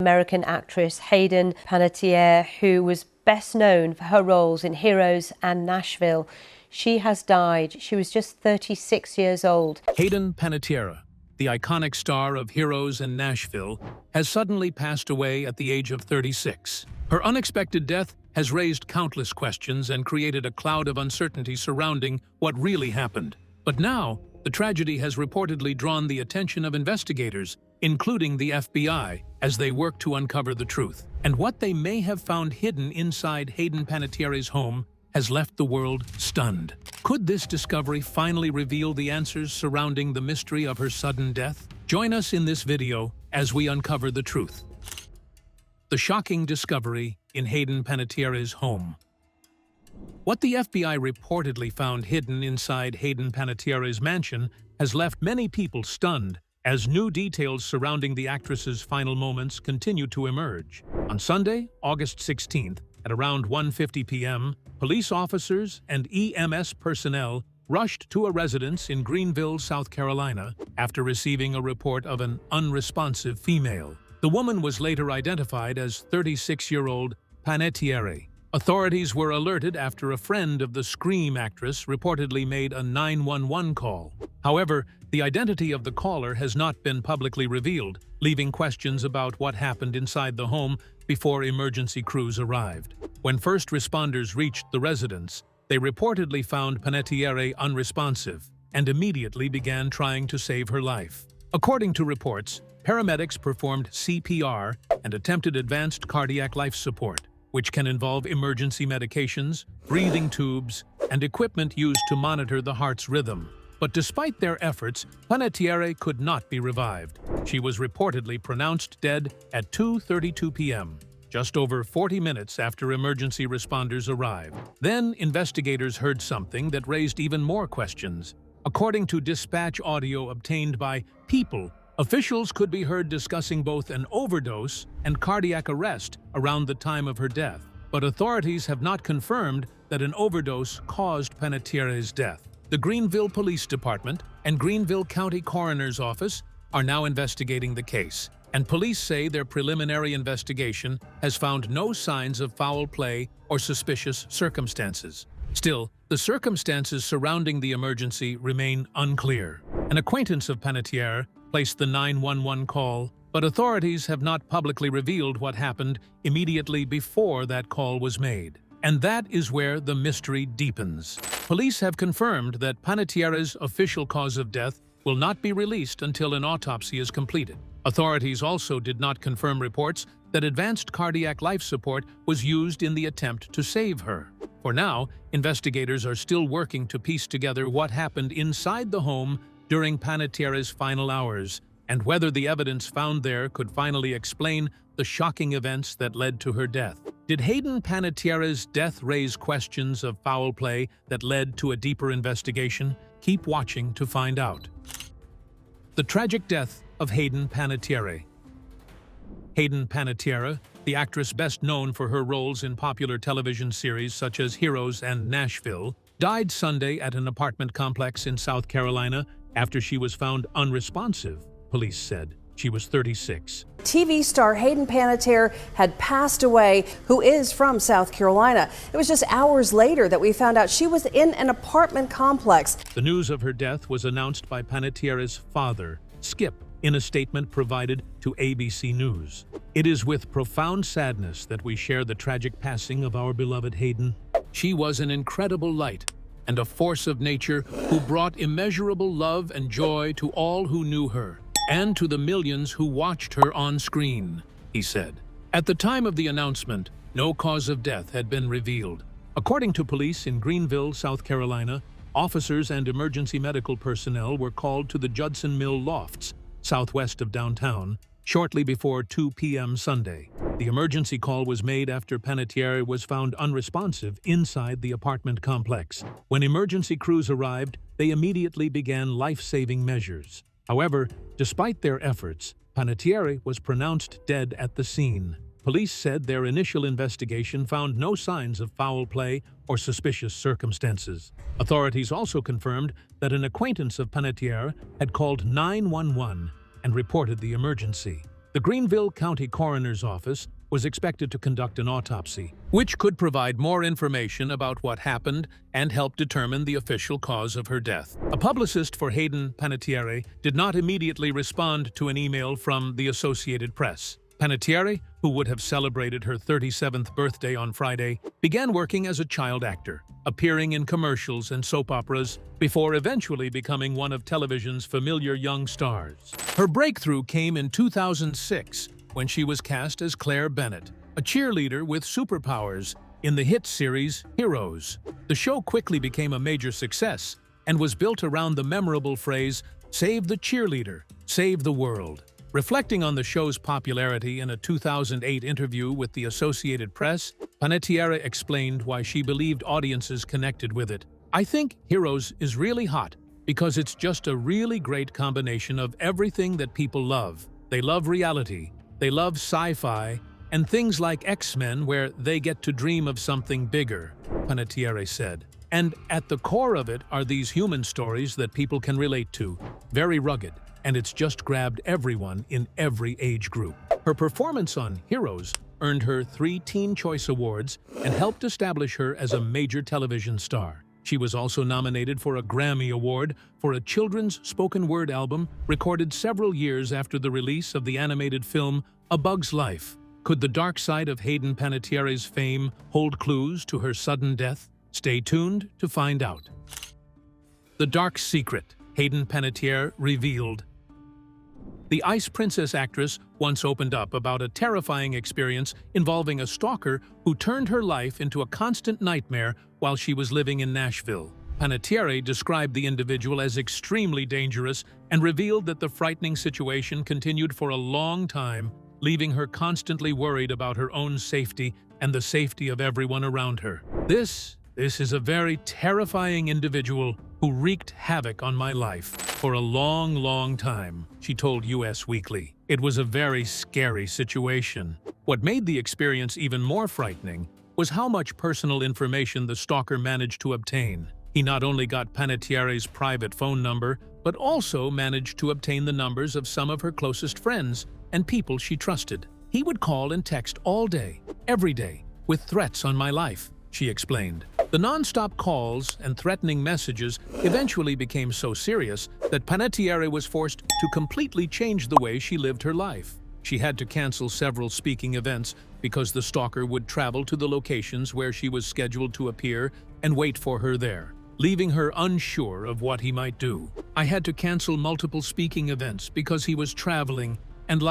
American actress Hayden Panettiere, who was best known for her roles in Heroes and Nashville. She has died. She was just 36 years old. Hayden Panettiere, the iconic star of Heroes and Nashville, has suddenly passed away at the age of 36. Her unexpected death has raised countless questions and created a cloud of uncertainty surrounding what really happened. But now, the tragedy has reportedly drawn the attention of investigators, including the FBI, as they work to uncover the truth. And what they may have found hidden inside Hayden Panettiere's home has left the world stunned. Could this discovery finally reveal the answers surrounding the mystery of her sudden death? Join us in this video as we uncover the truth. The shocking discovery in Hayden Panettiere's home. What the FBI reportedly found hidden inside Hayden Panettiere's mansion has left many people stunned as new details surrounding the actress's final moments continue to emerge. On Sunday, August 16th, at around 1:50 p.m., police officers and EMS personnel rushed to a residence in Greenville, South Carolina, after receiving a report of an unresponsive female. The woman was later identified as 36-year-old Panettiere. Authorities were alerted after a friend of the Scream actress reportedly made a 911 call. However, the identity of the caller has not been publicly revealed, leaving questions about what happened inside the home before emergency crews arrived. When first responders reached the residence, they reportedly found Panettiere unresponsive and immediately began trying to save her life. According to reports, paramedics performed CPR and attempted advanced cardiac life support, which can involve emergency medications, breathing tubes, and equipment used to monitor the heart's rhythm. But despite their efforts, Panettiere could not be revived. She was reportedly pronounced dead at 2:32 p.m., just over 40 minutes after emergency responders arrived. Then, investigators heard something that raised even more questions. According to dispatch audio obtained by People, officials could be heard discussing both an overdose and cardiac arrest around the time of her death. But authorities have not confirmed that an overdose caused Panettiere's death. The Greenville Police Department and Greenville County Coroner's Office are now investigating the case, and police say their preliminary investigation has found no signs of foul play or suspicious circumstances. Still, the circumstances surrounding the emergency remain unclear. An acquaintance of Panettiere placed the 911 call, but authorities have not publicly revealed what happened immediately before that call was made. And that is where the mystery deepens. Police have confirmed that Panettiere's official cause of death will not be released until an autopsy is completed. Authorities also did not confirm reports that advanced cardiac life support was used in the attempt to save her. For now, investigators are still working to piece together what happened inside the home during Panettiere's final hours, and whether the evidence found there could finally explain the shocking events that led to her death. Did Hayden Panettiere's death raise questions of foul play that led to a deeper investigation? Keep watching to find out. The tragic death of Hayden Panettiere. Hayden Panettiere, the actress best known for her roles in popular television series such as Heroes and Nashville, died Sunday at an apartment complex in South Carolina after she was found unresponsive, police said. She was 36. TV star Hayden Panettiere had passed away, who is from South Carolina. It was just hours later that we found out she was in an apartment complex. The news of her death was announced by Panettiere's father, Skip, in a statement provided to ABC News. It is with profound sadness that we share the tragic passing of our beloved Hayden. She was an incredible light and a force of nature who brought immeasurable love and joy to all who knew her, and to the millions who watched her on screen, he said. At the time of the announcement, no cause of death had been revealed. According to police in Greenville, South Carolina, officers and emergency medical personnel were called to the Judson Mill Lofts, southwest of downtown, shortly before 2 p.m. Sunday. The emergency call was made after Panettiere was found unresponsive inside the apartment complex. When emergency crews arrived, they immediately began life-saving measures. However, despite their efforts, Panettiere was pronounced dead at the scene. Police said their initial investigation found no signs of foul play or suspicious circumstances. Authorities also confirmed that an acquaintance of Panettiere had called 911 and reported the emergency. The Greenville County Coroner's Office was expected to conduct an autopsy, which could provide more information about what happened and help determine the official cause of her death. A publicist for Hayden Panettiere did not immediately respond to an email from the Associated Press. Panettiere, who would have celebrated her 37th birthday on Friday, began working as a child actor, appearing in commercials and soap operas before eventually becoming one of television's familiar young stars. Her breakthrough came in 2006 when she was cast as Claire Bennett, a cheerleader with superpowers in the hit series Heroes. The show quickly became a major success and was built around the memorable phrase, "Save the cheerleader, save the world." Reflecting on the show's popularity in a 2008 interview with the Associated Press, Panettiere explained why she believed audiences connected with it. "I think Heroes is really hot because it's just a really great combination of everything that people love. They love reality, they love sci-fi, and things like X-Men where they get to dream of something bigger," Panettiere said. "And at the core of it are these human stories that people can relate to, very rugged, and it's just grabbed everyone in every age group." Her performance on Heroes earned her 3 Teen Choice Awards and helped establish her as a major television star. She was also nominated for a Grammy Award for a children's spoken word album recorded several years after the release of the animated film A Bug's Life. Could the dark side of Hayden Panettiere's fame hold clues to her sudden death? Stay tuned to find out. The dark secret Hayden Panettiere revealed. The Ice Princess actress once opened up about a terrifying experience involving a stalker who turned her life into a constant nightmare while she was living in Nashville. Panettiere described the individual as extremely dangerous and revealed that the frightening situation continued for a long time, leaving her constantly worried about her own safety and the safety of everyone around her. This is a very terrifying individual who wreaked havoc on my life for a long, long time, she told US Weekly. It was a very scary situation. What made the experience even more frightening was how much personal information the stalker managed to obtain. He not only got Panettiere's private phone number, but also managed to obtain the numbers of some of her closest friends and people she trusted. He would call and text all day, every day, with threats on my life, she explained. The non-stop calls and threatening messages eventually became so serious that Panettiere was forced to completely change the way she lived her life. She had to cancel several speaking events because the stalker would travel to the locations where she was scheduled to appear and wait for her there, leaving her unsure of what he might do. "I had to cancel multiple speaking events because he was traveling and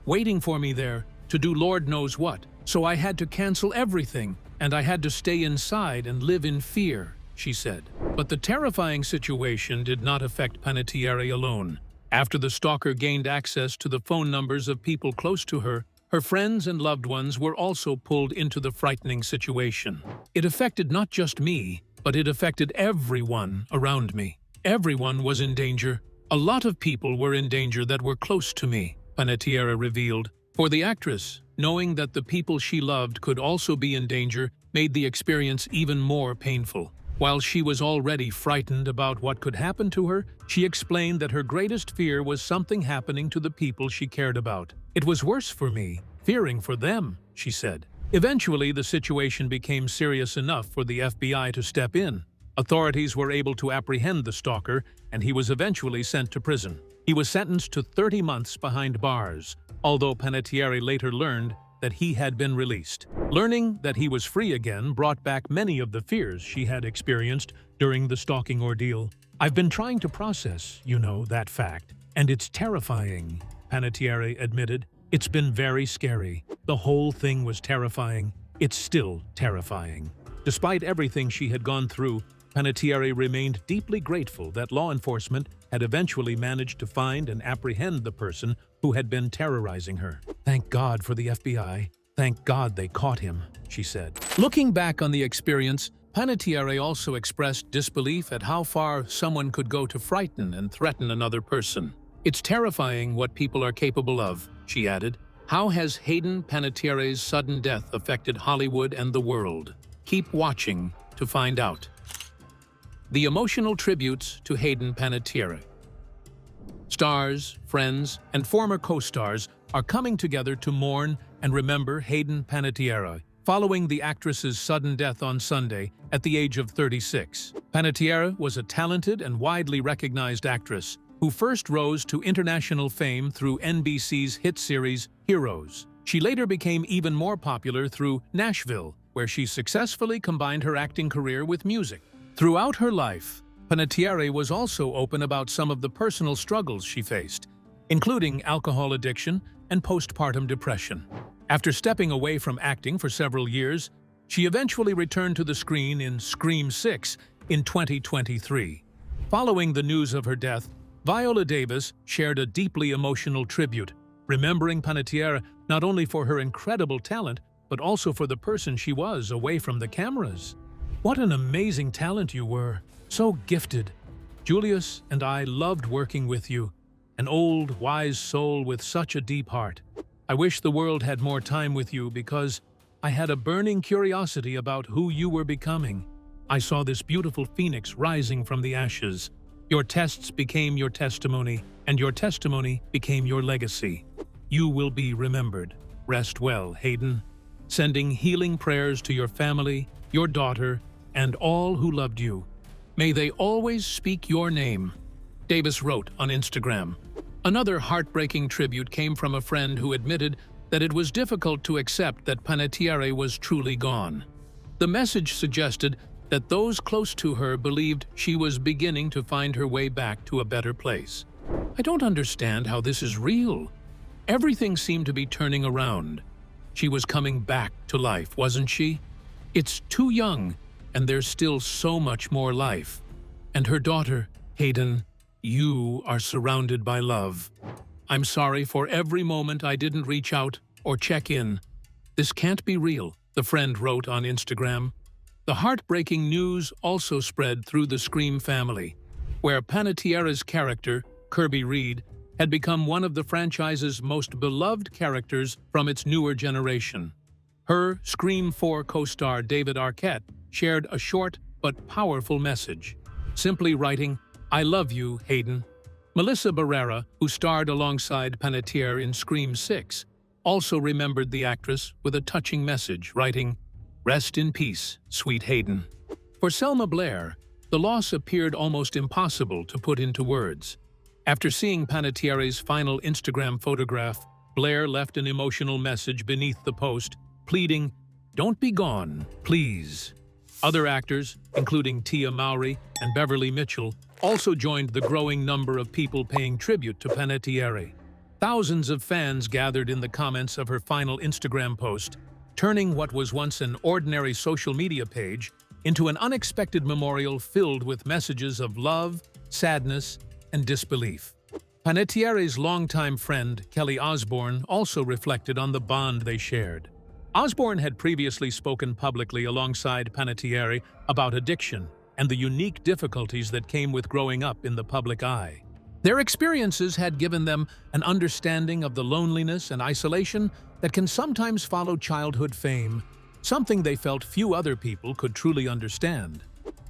waiting for me there to do Lord knows what. So I had to cancel everything. And I had to stay inside and live in fear," she said. But the terrifying situation did not affect Panettiere alone. After the stalker gained access to the phone numbers of people close to her, her friends and loved ones were also pulled into the frightening situation. "It affected not just me, but it affected everyone around me. Everyone was in danger. A lot of people were in danger that were close to me," Panettiere revealed. For the actress, knowing that the people she loved could also be in danger made the experience even more painful. While she was already frightened about what could happen to her, she explained that her greatest fear was something happening to the people she cared about. "It was worse for me, fearing for them," she said. Eventually, the situation became serious enough for the FBI to step in. Authorities were able to apprehend the stalker, and he was eventually sent to prison. He was sentenced to 30 months behind bars, although Panettiere later learned that he had been released. Learning that he was free again brought back many of the fears she had experienced during the stalking ordeal. "I've been trying to process, that fact, and it's terrifying," Panettiere admitted. "It's been very scary. The whole thing was terrifying. It's still terrifying." Despite everything she had gone through, Panettiere remained deeply grateful that law enforcement had eventually managed to find and apprehend the person who had been terrorizing her. "Thank God for the FBI. Thank God they caught him," she said. Looking back on the experience, Panettiere also expressed disbelief at how far someone could go to frighten and threaten another person. "It's terrifying what people are capable of," she added. How has Hayden Panettiere's sudden death affected Hollywood and the world? Keep watching to find out. The emotional tributes to Hayden Panettiere. Stars, friends, and former co-stars are coming together to mourn and remember Hayden Panettiere, following the actress's sudden death on Sunday at the age of 36. Panettiere was a talented and widely recognized actress who first rose to international fame through NBC's hit series Heroes. She later became even more popular through Nashville, where she successfully combined her acting career with music. Throughout her life, Panettiere was also open about some of the personal struggles she faced, including alcohol addiction and postpartum depression. After stepping away from acting for several years, she eventually returned to the screen in Scream 6 in 2023. Following the news of her death, Viola Davis shared a deeply emotional tribute, remembering Panettiere not only for her incredible talent, but also for the person she was away from the cameras. What an amazing talent you were, so gifted. Julius and I loved working with you, an old, wise soul with such a deep heart. I wish the world had more time with you because I had a burning curiosity about who you were becoming. I saw this beautiful phoenix rising from the ashes. Your tests became your testimony, and your testimony became your legacy. You will be remembered. Rest well, Hayden. Sending healing prayers to your family, your daughter, and all who loved you. May they always speak your name. Davis wrote on Instagram. Another heartbreaking tribute came from a friend who admitted that it was difficult to accept that Panettiere was truly gone. The message suggested that those close to her believed she was beginning to find her way back to a better place. I don't understand how this is real. Everything seemed to be turning around. She was coming back to life, wasn't she? It's too young, and there's still so much more life. And her daughter, Hayden, you are surrounded by love. I'm sorry for every moment I didn't reach out or check in. This can't be real, the friend wrote on Instagram. The heartbreaking news also spread through the Scream family, where Panettiere's character, Kirby Reed, had become one of the franchise's most beloved characters from its newer generation. Her Scream 4 co-star David Arquette shared a short but powerful message, simply writing, "I love you, Hayden." Melissa Barrera, who starred alongside Panettiere in Scream 6, also remembered the actress with a touching message, writing, "Rest in peace, sweet Hayden." For Selma Blair, the loss appeared almost impossible to put into words. After seeing Panettiere's final Instagram photograph, Blair left an emotional message beneath the post, pleading, "Don't be gone, please." Other actors, including Tia Mowry and Beverly Mitchell, also joined the growing number of people paying tribute to Panettiere. Thousands of fans gathered in the comments of her final Instagram post, turning what was once an ordinary social media page into an unexpected memorial filled with messages of love, sadness, and disbelief. Panettiere's longtime friend, Kelly Osbourne, also reflected on the bond they shared. Osbourne had previously spoken publicly alongside Panettiere about addiction and the unique difficulties that came with growing up in the public eye. Their experiences had given them an understanding of the loneliness and isolation that can sometimes follow childhood fame, something they felt few other people could truly understand.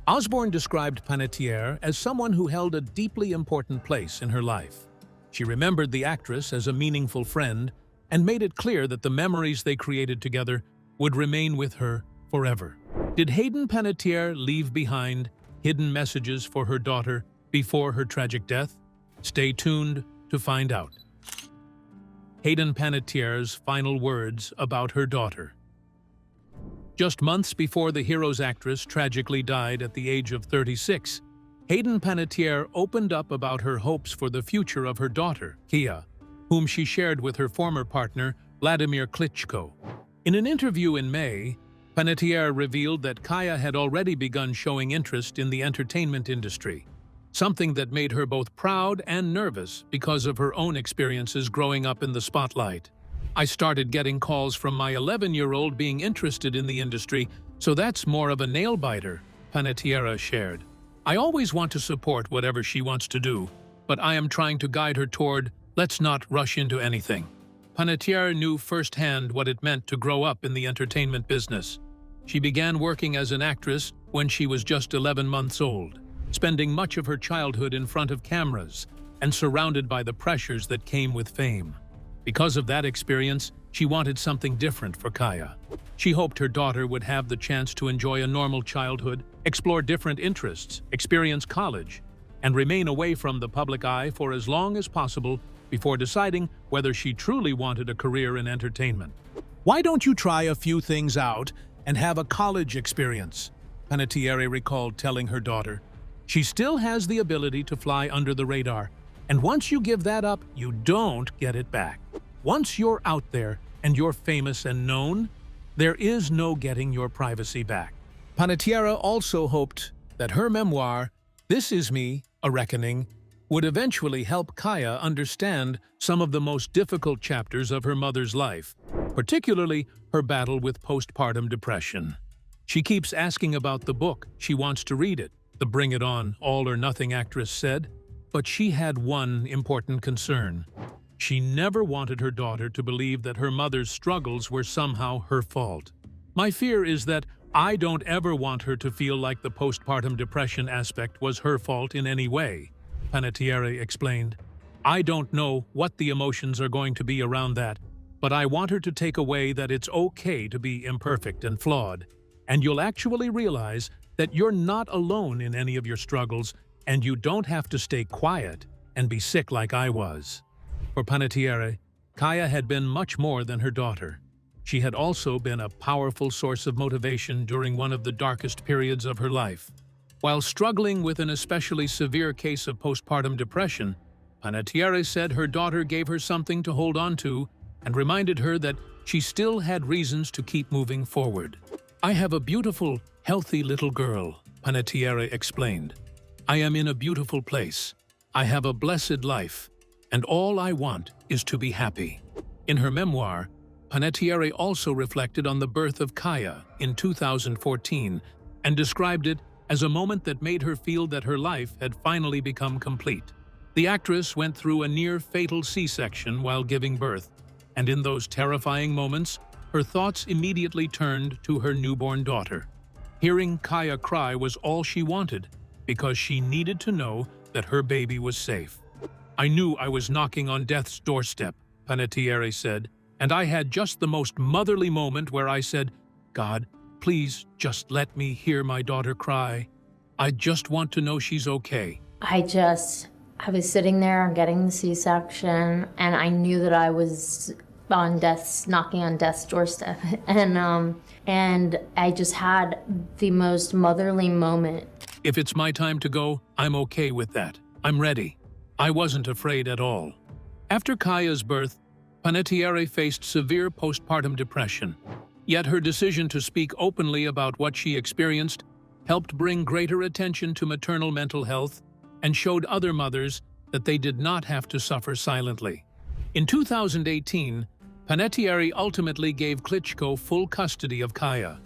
Osbourne described Panettiere as someone who held a deeply important place in her life. She remembered the actress as a meaningful friend and made it clear that the memories they created together would remain with her forever. Did Hayden Panettiere leave behind hidden messages for her daughter before her tragic death? Stay tuned to find out. Hayden Panettiere's final words about her daughter. Just months before the Heroes actress tragically died at the age of 36, Hayden Panettiere opened up about her hopes for the future of her daughter, Kia, whom she shared with her former partner, Vladimir Klitschko. In an interview in May, Panettiere revealed that Kaya had already begun showing interest in the entertainment industry, something that made her both proud and nervous because of her own experiences growing up in the spotlight. "I started getting calls from my 11-year-old being interested in the industry, so that's more of a nail-biter," Panettiere shared. "I always want to support whatever she wants to do, but I am trying to guide her toward, let's not rush into anything." Panettiere knew firsthand what it meant to grow up in the entertainment business. She began working as an actress when she was just 11 months old, spending much of her childhood in front of cameras and surrounded by the pressures that came with fame. Because of that experience, she wanted something different for Kaya. She hoped her daughter would have the chance to enjoy a normal childhood, explore different interests, experience college, and remain away from the public eye for as long as possible before deciding whether she truly wanted a career in entertainment. Why don't you try a few things out and have a college experience? Panettiere recalled telling her daughter. She still has the ability to fly under the radar, and once you give that up, you don't get it back. Once you're out there and you're famous and known, there is no getting your privacy back. Panettiere also hoped that her memoir, This Is Me, A Reckoning, would eventually help Kaya understand some of the most difficult chapters of her mother's life, particularly her battle with postpartum depression. She keeps asking about the book. She wants to read it, the Bring It On, All or Nothing actress said. But she had one important concern. She never wanted her daughter to believe that her mother's struggles were somehow her fault. My fear is that I don't ever want her to feel like the postpartum depression aspect was her fault in any way, Panettiere explained. I don't know what the emotions are going to be around that, but I want her to take away that it's okay to be imperfect and flawed, and you'll actually realize that you're not alone in any of your struggles, and you don't have to stay quiet and be sick like I was. For Panettiere, Kaya had been much more than her daughter. She had also been a powerful source of motivation during one of the darkest periods of her life. While struggling with an especially severe case of postpartum depression, Panettiere said her daughter gave her something to hold on to and reminded her that she still had reasons to keep moving forward. I have a beautiful, healthy little girl, Panettiere explained. I am in a beautiful place. I have a blessed life, and all I want is to be happy. In her memoir, Panettiere also reflected on the birth of Kaya in 2014 and described it as a moment that made her feel that her life had finally become complete. The actress went through a near-fatal C-section while giving birth, and in those terrifying moments, her thoughts immediately turned to her newborn daughter. Hearing Kaya cry was all she wanted, because she needed to know that her baby was safe. I knew I was knocking on death's doorstep, Panettiere said, and I had just the most motherly moment where I said, God, please just let me hear my daughter cry. I just want to know she's okay. I was sitting there getting the C-section, and I knew that I was knocking on death's doorstep. And I just had the most motherly moment. If it's my time to go, I'm okay with that. I'm ready. I wasn't afraid at all. After Kaya's birth, Panettiere faced severe postpartum depression. Yet her decision to speak openly about what she experienced helped bring greater attention to maternal mental health and showed other mothers that they did not have to suffer silently. In 2018, Panettiere ultimately gave Klitschko full custody of Kaya.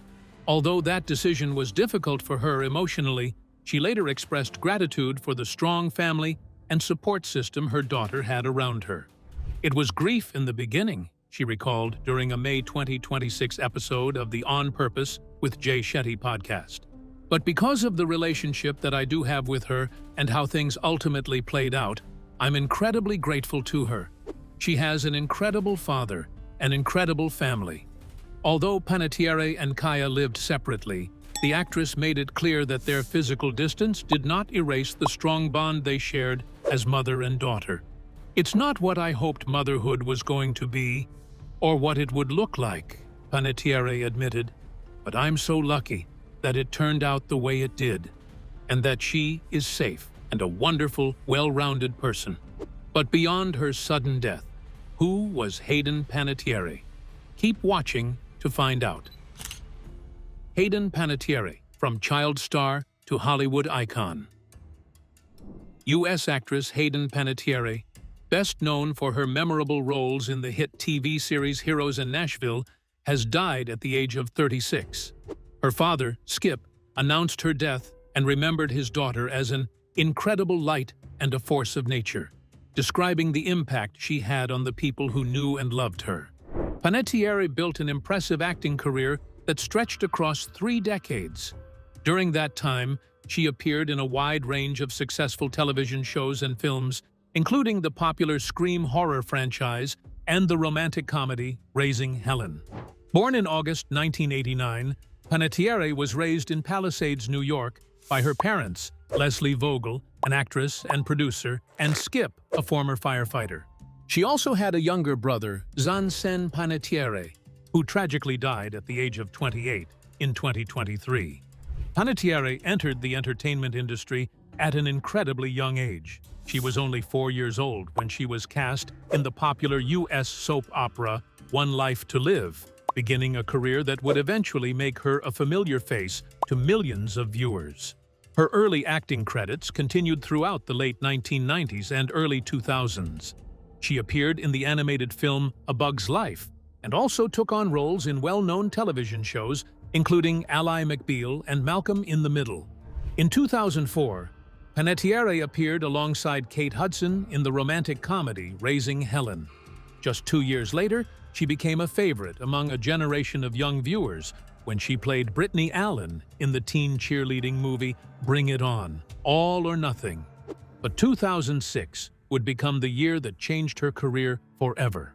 Although that decision was difficult for her emotionally, she later expressed gratitude for the strong family and support system her daughter had around her. It was grief in the beginning, she recalled during a May 2026 episode of the On Purpose with Jay Shetty podcast. But because of the relationship that I do have with her and how things ultimately played out, I'm incredibly grateful to her. She has an incredible father, an incredible family. Although Panettiere and Kaya lived separately, the actress made it clear that their physical distance did not erase the strong bond they shared as mother and daughter. It's not what I hoped motherhood was going to be, or what it would look like, Panettiere admitted, but I'm so lucky that it turned out the way it did, and that she is safe and a wonderful, well-rounded person. But beyond her sudden death, who was Hayden Panettiere? Keep watching to find out. Hayden Panettiere, from child star to Hollywood icon. U.S. actress Hayden Panettiere, best known for her memorable roles in the hit TV series Heroes in Nashville, has died at the age of 36. Her father, Skip, announced her death and remembered his daughter as an incredible light and a force of nature, describing the impact she had on the people who knew and loved her. Panettiere built an impressive acting career that stretched across 3 decades. During that time, she appeared in a wide range of successful television shows and films, including the popular Scream horror franchise and the romantic comedy Raising Helen. Born in August 1989, Panettiere was raised in Palisades, New York, by her parents, Leslie Vogel, an actress and producer, and Skip, a former firefighter. She also had a younger brother, Zansen Panettiere, who tragically died at the age of 28 in 2023. Panettiere entered the entertainment industry at an incredibly young age. She was only 4 years old when she was cast in the popular U.S. soap opera One Life to Live, beginning a career that would eventually make her a familiar face to millions of viewers. Her early acting credits continued throughout the late 1990s and early 2000s. She appeared in the animated film A Bug's Life and also took on roles in well-known television shows, including Ally McBeal and Malcolm in the Middle. In 2004, Panettiere appeared alongside Kate Hudson in the romantic comedy Raising Helen. Just 2 years later, she became a favorite among a generation of young viewers when she played Brittany Allen in the teen cheerleading movie Bring It On, All or Nothing. But 2006 would become the year that changed her career forever.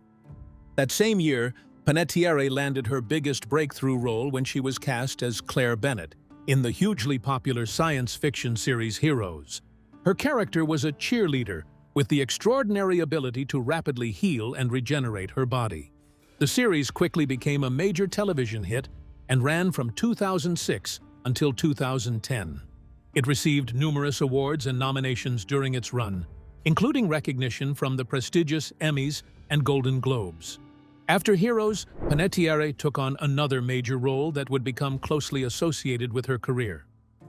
That same year, Panettiere landed her biggest breakthrough role when she was cast as Claire Bennett in the hugely popular science fiction series Heroes. Her character was a cheerleader with the extraordinary ability to rapidly heal and regenerate her body. The series quickly became a major television hit and ran from 2006 until 2010. It received numerous awards and nominations during its run, including recognition from the prestigious Emmys and Golden Globes. After Heroes, Panettiere took on another major role that would become closely associated with her career.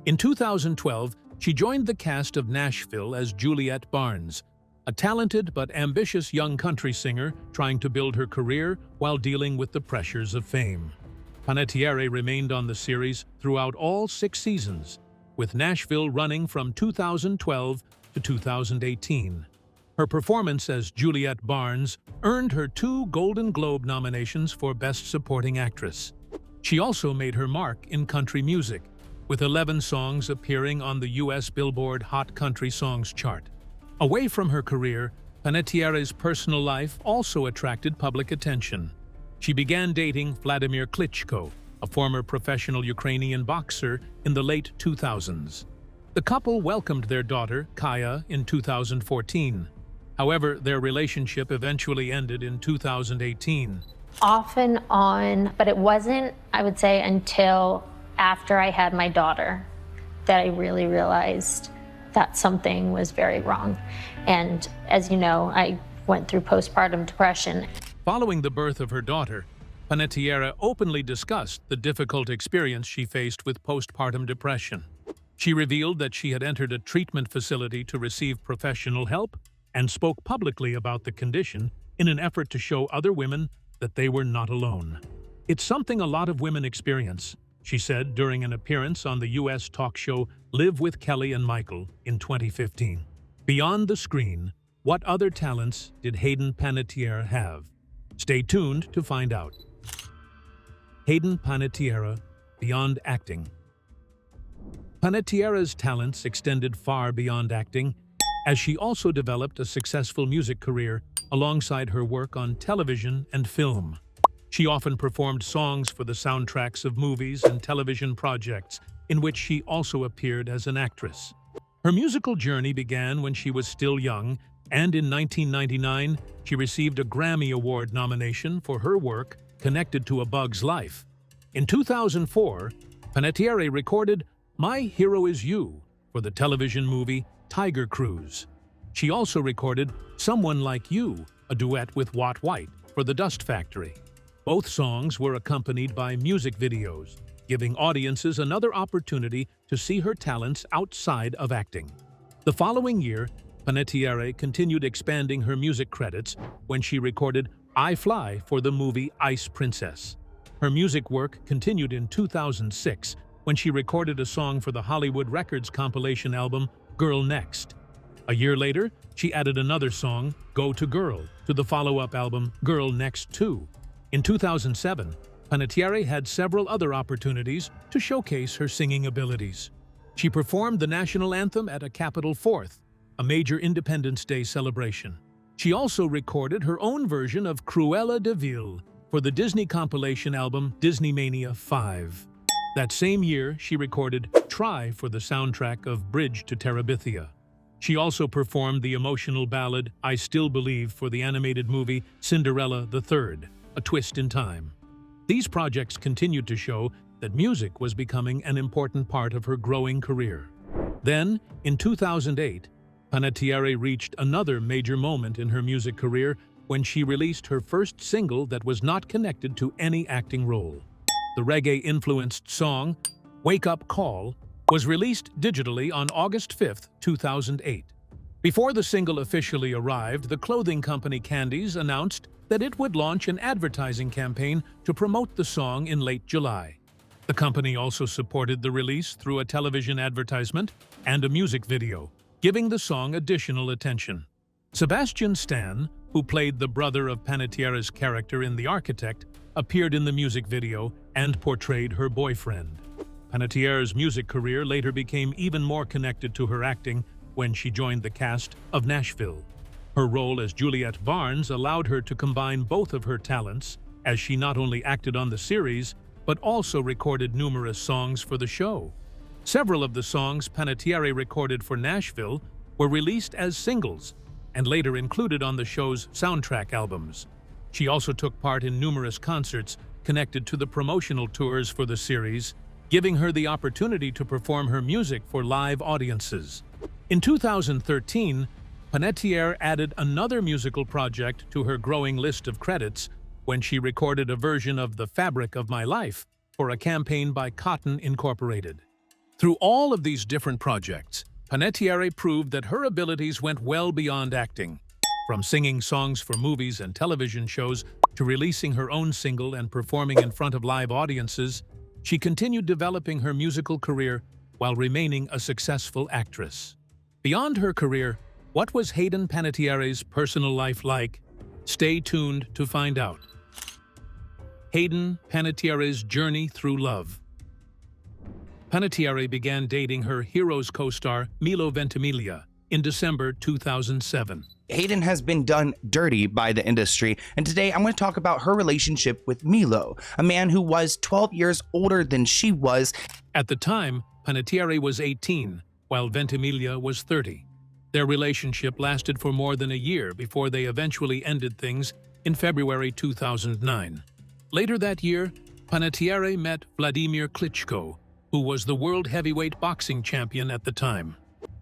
In 2012, she joined the cast of Nashville as Juliette Barnes, a talented but ambitious young country singer trying to build her career while dealing with the pressures of fame. Panettiere remained on the series throughout all 6 seasons, with Nashville running from 2012 to 2018. Her performance as Juliette Barnes earned her 2 Golden Globe nominations for Best Supporting Actress. She also made her mark in country music, with 11 songs appearing on the U.S. Billboard Hot Country Songs chart. Away from her career, Panettiere's personal life also attracted public attention. She began dating Vladimir Klitschko, a former professional Ukrainian boxer, in the late 2000s. The couple welcomed their daughter, Kaya, in 2014. However, their relationship eventually ended in 2018. Off and on, but it wasn't, I would say, until after I had my daughter that I really realized that something was very wrong. And as you know, I went through postpartum depression. Following the birth of her daughter, Panettiere openly discussed the difficult experience she faced with postpartum depression. She revealed that she had entered a treatment facility to receive professional help and spoke publicly about the condition in an effort to show other women that they were not alone. "It's something a lot of women experience," she said during an appearance on the U.S. talk show Live with Kelly and Michael in 2015. Beyond the screen, what other talents did Hayden Panettiere have? Stay tuned to find out. Hayden Panettiere, beyond acting. Panettiere's talents extended far beyond acting, as she also developed a successful music career alongside her work on television and film. She often performed songs for the soundtracks of movies and television projects, in which she also appeared as an actress. Her musical journey began when she was still young, and in 1999, she received a Grammy Award nomination for her work connected to A Bug's Life. In 2004, Panettiere recorded My Hero Is You for the television movie Tiger Cruise. She also recorded Someone Like You, a duet with Watt White, for The Dust Factory. Both songs were accompanied by music videos, giving audiences another opportunity to see her talents outside of acting. The following year, Panettiere continued expanding her music credits when she recorded I Fly for the movie Ice Princess. Her music work continued in 2006 when she recorded a song for the Hollywood Records compilation album Girl Next. A year later, she added another song, Go to Girl, to the follow-up album Girl Next 2. In 2007, Panettiere had several other opportunities to showcase her singing abilities. She performed the national anthem at a Capitol 4th, a major Independence Day celebration. She also recorded her own version of Cruella de Vil for the Disney compilation album Disney Mania 5. That same year, she recorded Try for the soundtrack of Bridge to Terabithia. She also performed the emotional ballad I Still Believe for the animated movie Cinderella the Third, A Twist in Time. These projects continued to show that music was becoming an important part of her growing career. Then, in 2008, Panettiere reached another major moment in her music career when she released her first single that was not connected to any acting role. The reggae-influenced song, Wake Up Call, was released digitally on August 5, 2008. Before the single officially arrived, the clothing company Candies announced that it would launch an advertising campaign to promote the song in late July. The company also supported the release through a television advertisement and a music video, giving the song additional attention. Sebastian Stan, who played the brother of Panettiere's character in The Architect, appeared in the music video and portrayed her boyfriend. Panettiere's music career later became even more connected to her acting when she joined the cast of Nashville. Her role as Juliette Barnes allowed her to combine both of her talents, as she not only acted on the series, but also recorded numerous songs for the show. Several of the songs Panettiere recorded for Nashville were released as singles and later included on the show's soundtrack albums. She also took part in numerous concerts connected to the promotional tours for the series, giving her the opportunity to perform her music for live audiences. In 2013, Panettiere added another musical project to her growing list of credits when she recorded a version of The Fabric of My Life for a campaign by Cotton Incorporated. Through all of these different projects, Panettiere proved that her abilities went well beyond acting. From singing songs for movies and television shows to releasing her own single and performing in front of live audiences, she continued developing her musical career while remaining a successful actress. Beyond her career, what was Hayden Panettiere's personal life like? Stay tuned to find out. Hayden Panettiere's journey through love. Panettiere began dating her Heroes co-star Milo Ventimiglia in December 2007. Hayden has been done dirty by the industry, and today I'm going to talk about her relationship with Milo, a man who was 12 years older than she was. At the time, Panettiere was 18, while Ventimiglia was 30. Their relationship lasted for more than a year before they eventually ended things in February 2009. Later that year, Panettiere met Vladimir Klitschko, who was the world heavyweight boxing champion at the time.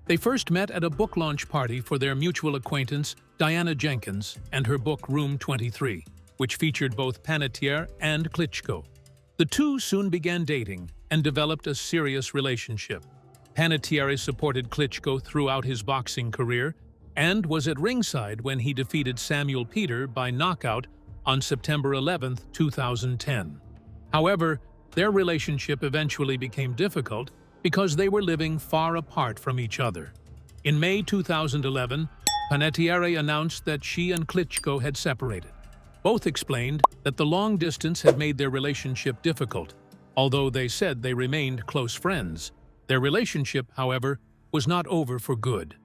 They first met at a book launch party for their mutual acquaintance, Diana Jenkins, and her book Room 23, which featured both Panettiere and Klitschko. The two soon began dating and developed a serious relationship. Panettiere supported Klitschko throughout his boxing career and was at ringside when he defeated Samuel Peter by knockout on September 11, 2010. However, their relationship eventually became difficult because they were living far apart from each other. In May 2011, Panettiere announced that she and Klitschko had separated. Both explained that the long distance had made their relationship difficult, although they said they remained close friends. Their relationship, however, was not over for good.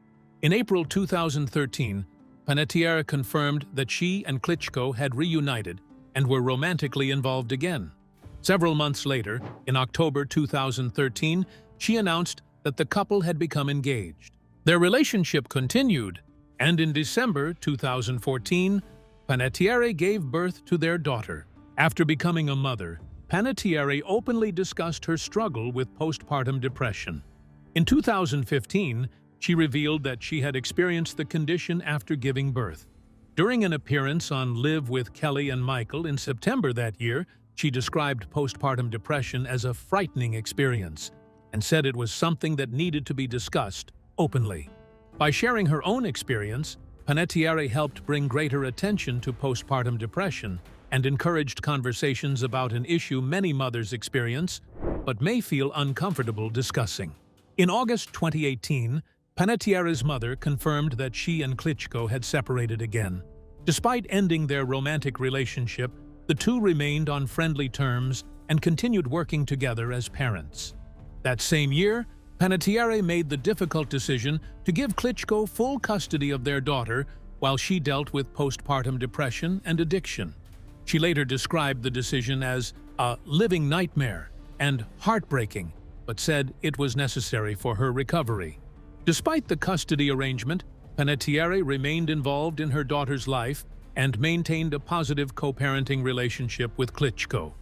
In April 2013, Panettiere confirmed that she and Klitschko had reunited and were romantically involved again. Several months later, in October 2013, she announced that the couple had become engaged. Their relationship continued, and in December 2014, Panettiere gave birth to their daughter. After becoming a mother, Panettiere openly discussed her struggle with postpartum depression. In 2015, she revealed that she had experienced the condition after giving birth. During an appearance on Live with Kelly and Michael in September that year, she described postpartum depression as a frightening experience and said it was something that needed to be discussed openly. By sharing her own experience, Panettiere helped bring greater attention to postpartum depression and encouraged conversations about an issue many mothers experience but may feel uncomfortable discussing. In August 2018, Panettiere's mother confirmed that she and Klitschko had separated again. Despite ending their romantic relationship, the two remained on friendly terms and continued working together as parents. That same year, Panettiere made the difficult decision to give Klitschko full custody of their daughter while she dealt with postpartum depression and addiction. She later described the decision as a living nightmare and heartbreaking, but said it was necessary for her recovery. Despite the custody arrangement, Panettiere remained involved in her daughter's life and maintained a positive co-parenting relationship with Klitschko.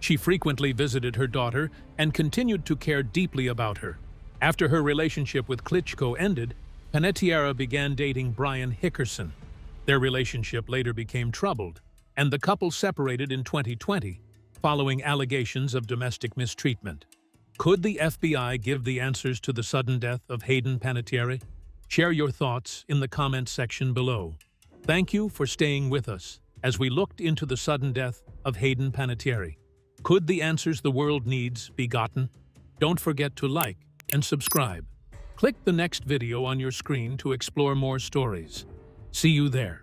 She frequently visited her daughter and continued to care deeply about her. After her relationship with Klitschko ended, Panettiere began dating Brian Hickerson. Their relationship later became troubled, and the couple separated in 2020 following allegations of domestic mistreatment. Could the FBI give the answers to the sudden death of Hayden Panettiere? Share your thoughts in the comments section below. Thank you for staying with us as we looked into the sudden death of Hayden Panettiere. Could the answers the world needs be gotten? Don't forget to like and subscribe. Click the next video on your screen to explore more stories. See you there.